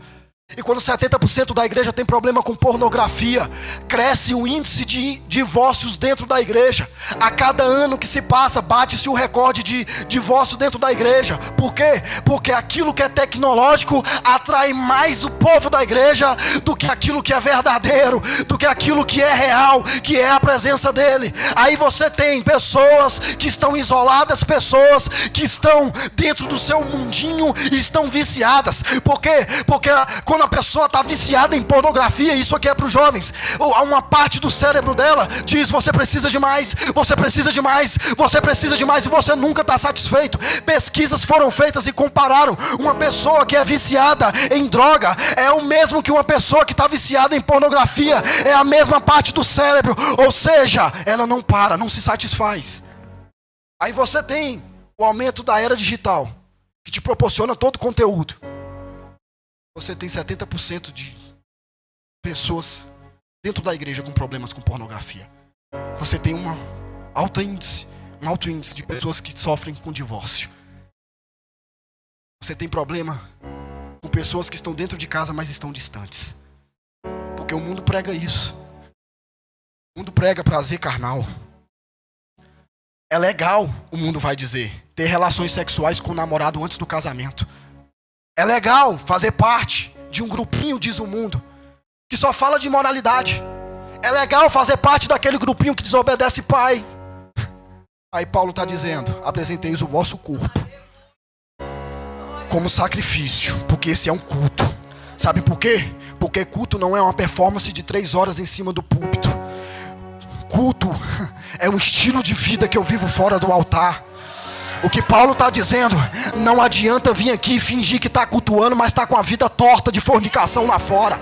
E quando 70% da igreja tem problema com pornografia, cresce o índice de divórcios dentro da igreja. A cada ano que se passa, bate-se o recorde de divórcio dentro da igreja. Por quê? Porque aquilo que é tecnológico atrai mais o povo da igreja do que aquilo que é verdadeiro, do que aquilo que é real, que é a presença dele. Aí você tem pessoas que estão isoladas, pessoas que estão dentro do seu mundinho e estão viciadas. Por quê? Porque quando a pessoa está viciada em pornografia, isso aqui é para os jovens, uma parte do cérebro dela diz: você precisa de mais, você precisa de mais, você precisa de mais, e você nunca está satisfeito. Pesquisas foram feitas e compararam: uma pessoa que é viciada em droga é o mesmo que uma pessoa que está viciada em pornografia, é a mesma parte do cérebro, ou seja, ela não para, não se satisfaz. Aí você tem o aumento da era digital, que te proporciona todo o conteúdo. Você tem 70% de pessoas dentro da igreja com problemas com pornografia. Você tem um alto índice de pessoas que sofrem com divórcio. Você tem problema com pessoas que estão dentro de casa, mas estão distantes. Porque o mundo prega isso. O mundo prega prazer carnal. É legal, o mundo vai dizer, ter relações sexuais com o namorado antes do casamento. É legal fazer parte de um grupinho, diz o mundo, que só fala de moralidade. É legal fazer parte daquele grupinho que desobedece pai. Aí Paulo está dizendo: apresenteis o vosso corpo como sacrifício, porque esse é um culto. Sabe por quê? Porque culto não é uma performance de 3 horas em cima do púlpito. Culto é um estilo de vida que eu vivo fora do altar. O que Paulo está dizendo: não adianta vir aqui e fingir que está cultuando, mas está com a vida torta de fornicação lá fora.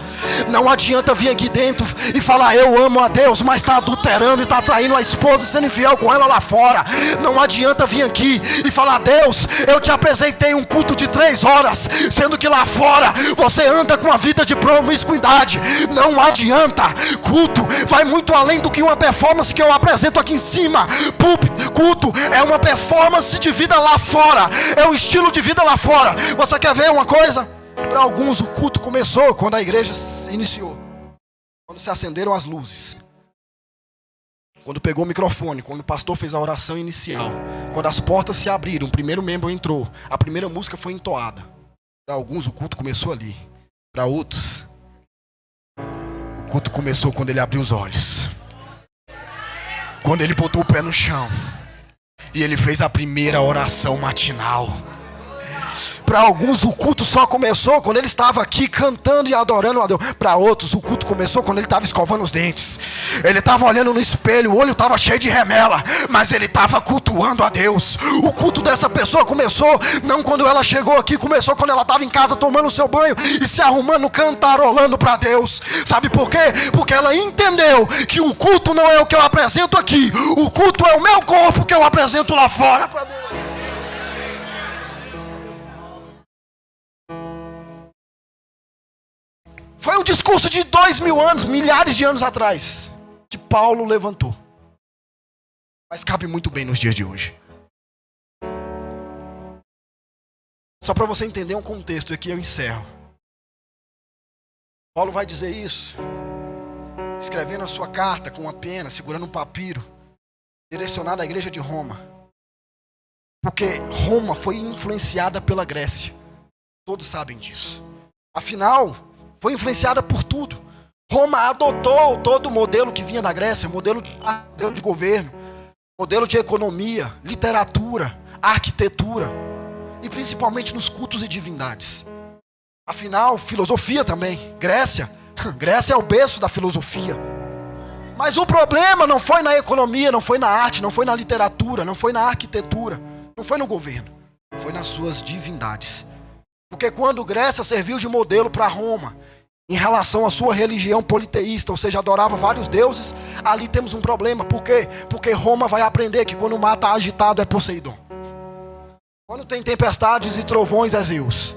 Não adianta vir aqui dentro e falar: eu amo a Deus, mas está adulterando e está traindo a esposa e sendo infiel com ela lá fora. Não adianta vir aqui e falar: Deus, eu te apresentei um culto de 3 horas, sendo que lá fora você anda com a vida de promiscuidade. Não adianta. Culto vai muito além do que uma performance que eu apresento aqui em cima. Culto é uma performance de vida lá fora, é o estilo de vida lá fora. Você quer ver uma coisa? Para alguns o culto começou quando a igreja se iniciou. Quando se acenderam as luzes. Quando pegou o microfone, quando o pastor fez a oração inicial, quando as portas se abriram, o primeiro membro entrou, a primeira música foi entoada. Para alguns o culto começou ali, para outros o culto começou quando ele abriu os olhos. Quando ele botou o pé no chão e ele fez a primeira oração matinal. Para alguns o culto só começou quando ele estava aqui cantando e adorando a Deus. Para outros o culto começou quando ele estava escovando os dentes. Ele estava olhando no espelho, o olho estava cheio de remela, mas ele estava cultuando a Deus. O culto dessa pessoa começou não quando ela chegou aqui, começou quando ela estava em casa tomando o seu banho e se arrumando, cantarolando para Deus. Sabe por quê? Porque ela entendeu que o culto não é o que eu apresento aqui, o culto é o meu corpo que eu apresento lá fora para Deus. Foi um discurso de 2000 anos, milhares de anos atrás, que Paulo levantou. Mas cabe muito bem nos dias de hoje. Só para você entender um contexto, aqui eu encerro. Paulo vai dizer isso, escrevendo a sua carta com uma pena, segurando um papiro, direcionado à igreja de Roma. Porque Roma foi influenciada pela Grécia. Todos sabem disso. Afinal, foi influenciada por tudo. Roma adotou todo o modelo que vinha da Grécia, modelo de governo, modelo de economia, literatura, arquitetura, e principalmente nos cultos e divindades. Afinal, filosofia também. Grécia é o berço da filosofia. Mas o problema não foi na economia, não foi na arte, não foi na literatura, não foi na arquitetura, não foi no governo, foi nas suas divindades. Porque quando Grécia serviu de modelo para Roma, em relação à sua religião politeísta, ou seja, adorava vários deuses, ali temos um problema. Por quê? Porque Roma vai aprender que quando o mar está agitado é Poseidon. Quando tem tempestades e trovões é Zeus.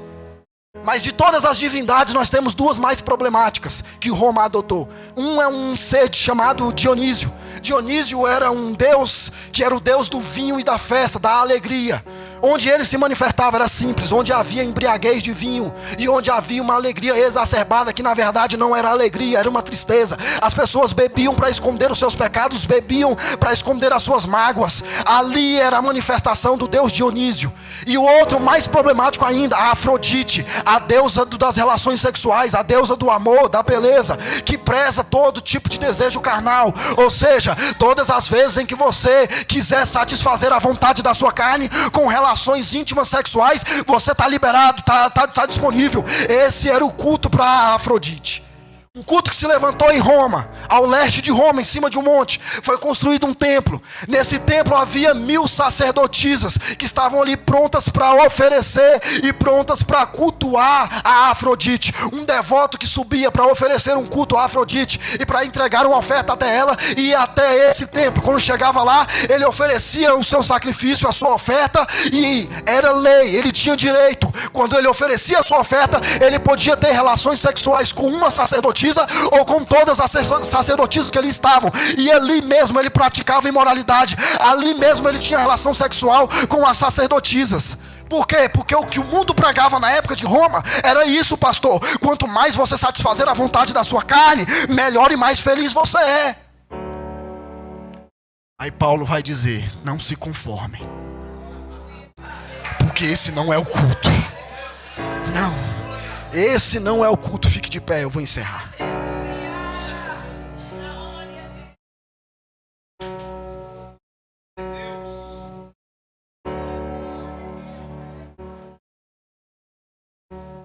Mas de todas as divindades nós temos duas mais problemáticas que Roma adotou. Um é um ser chamado Dionísio. Dionísio era um deus que era o deus do vinho e da festa, da alegria. Onde ele se manifestava era simples, onde havia embriaguez de vinho e onde havia uma alegria exacerbada que na verdade não era alegria, era uma tristeza. As pessoas bebiam para esconder os seus pecados, bebiam para esconder as suas mágoas. Ali era a manifestação do deus Dionísio. E o outro mais problemático ainda, a Afrodite, a deusa das relações sexuais, a deusa do amor, da beleza, que preza todo tipo de desejo carnal. Ou seja, todas as vezes em que você quiser satisfazer a vontade da sua carne com relações íntimas sexuais, você está liberado, está disponível. Esse era o culto para Afrodite. Um culto que se levantou em Roma, ao leste de Roma, em cima de um monte. Foi construído um templo. Nesse templo havia 1000 sacerdotisas que estavam ali prontas para oferecer e prontas para cultuar a Afrodite. Um devoto que subia para oferecer um culto a Afrodite e para entregar uma oferta até ela, e ia até esse templo. Quando chegava lá, ele oferecia o seu sacrifício, a sua oferta, e era lei, ele tinha direito. Quando ele oferecia a sua oferta, ele podia ter relações sexuais com uma sacerdotisa ou com todas as sacerdotisas que ali estavam, e ali mesmo ele praticava imoralidade, ali mesmo ele tinha relação sexual com as sacerdotisas. Por quê? Porque o que o mundo pregava na época de Roma era isso, pastor: quanto mais você satisfazer a vontade da sua carne, melhor e mais feliz você é. Aí Paulo vai dizer: não se conformem, porque esse não é o culto. Não, esse não é o culto. Fique de pé, eu vou encerrar.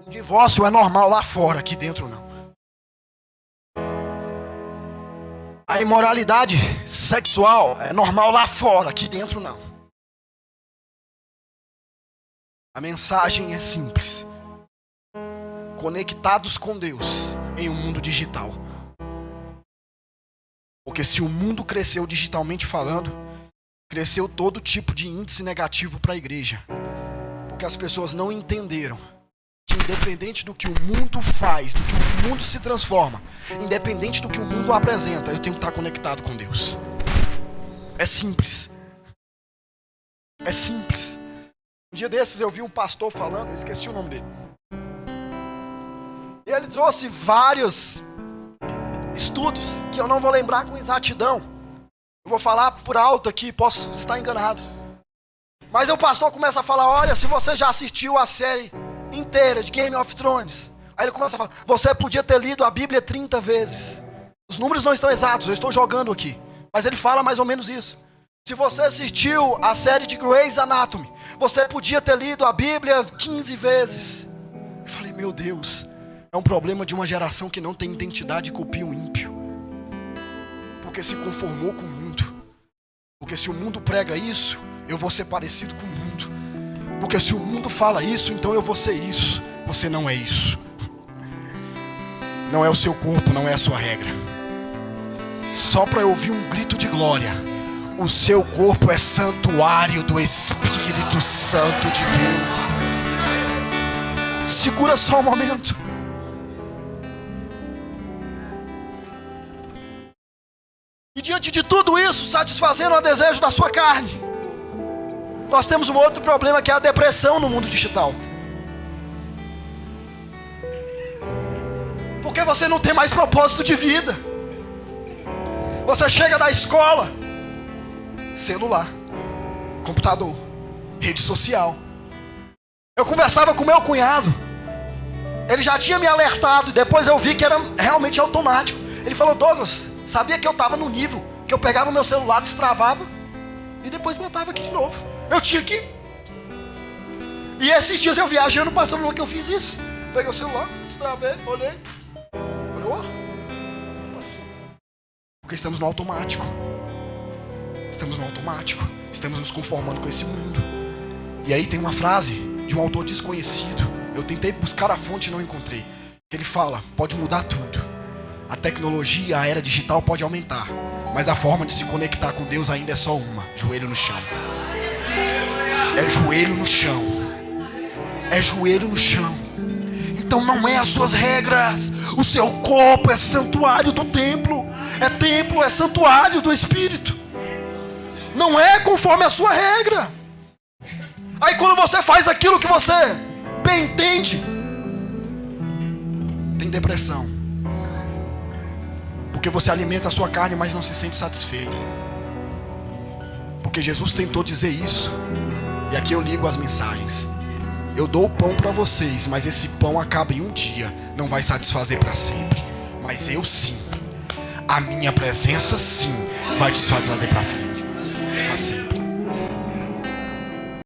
O divórcio é normal lá fora, aqui dentro não. A imoralidade sexual é normal lá fora, aqui dentro não. A mensagem é simples: conectados com Deus em um mundo digital. Porque se o mundo cresceu digitalmente falando, cresceu todo tipo de índice negativo para a igreja. Porque as pessoas não entenderam que independente do que o mundo faz, do que o mundo se transforma, independente do que o mundo apresenta, eu tenho que estar conectado com Deus. É simples. É simples. Um dia desses eu vi um pastor falando, eu esqueci o nome dele. Ele trouxe vários estudos que eu não vou lembrar com exatidão. Eu vou falar por alto aqui, posso estar enganado. Mas o pastor começa a falar, olha, se você já assistiu a série inteira de Game of Thrones. Aí ele começa a falar, você podia ter lido a Bíblia 30 vezes. Os números não estão exatos, eu estou jogando aqui. Mas ele fala mais ou menos isso. Se você assistiu a série de Grey's Anatomy, você podia ter lido a Bíblia 15 vezes. Eu falei, meu Deus, é um problema de uma geração que não tem identidade e copia o ímpio. Porque se conformou com o mundo. Porque se o mundo prega isso, eu vou ser parecido com o mundo. Porque se o mundo fala isso, então eu vou ser isso. Você não é isso. Não é o seu corpo, não é a sua regra. Só para eu ouvir um grito de glória. O seu corpo é santuário do Espírito Santo de Deus. Segura só um momento. E diante de tudo isso, satisfazendo o desejo da sua carne, nós temos um outro problema que é a depressão no mundo digital. Porque você não tem mais propósito de vida. Você chega da escola, celular, computador, rede social. Eu conversava com meu cunhado, ele já tinha me alertado, e depois eu vi que era realmente automático. Ele falou, Douglas, sabia que eu estava no nível que eu pegava o meu celular, destravava e depois botava aqui de novo. Eu tinha que... E esses dias eu viajando, pastor, não é que eu fiz isso. Peguei o celular, destravei, olhei. Falei, ó. Porque estamos no automático. Estamos no automático. Estamos nos conformando com esse mundo. E aí tem uma frase de um autor desconhecido. Eu tentei buscar a fonte e não encontrei. Ele fala, pode mudar tudo. A tecnologia, a era digital pode aumentar. Mas a forma de se conectar com Deus ainda é só uma. Joelho no chão. É joelho no chão. É joelho no chão. Então não é as suas regras. O seu corpo é santuário do templo. É santuário do Espírito. Não é conforme a sua regra. Aí quando você faz aquilo que você bem entende, tem depressão. Porque você alimenta a sua carne, mas não se sente satisfeito. Porque Jesus tentou dizer isso. E aqui eu ligo as mensagens. Eu dou o pão para vocês, mas esse pão acaba em um dia. Não vai satisfazer para sempre. Mas eu sim. A minha presença sim vai te satisfazer para frente. Para sempre.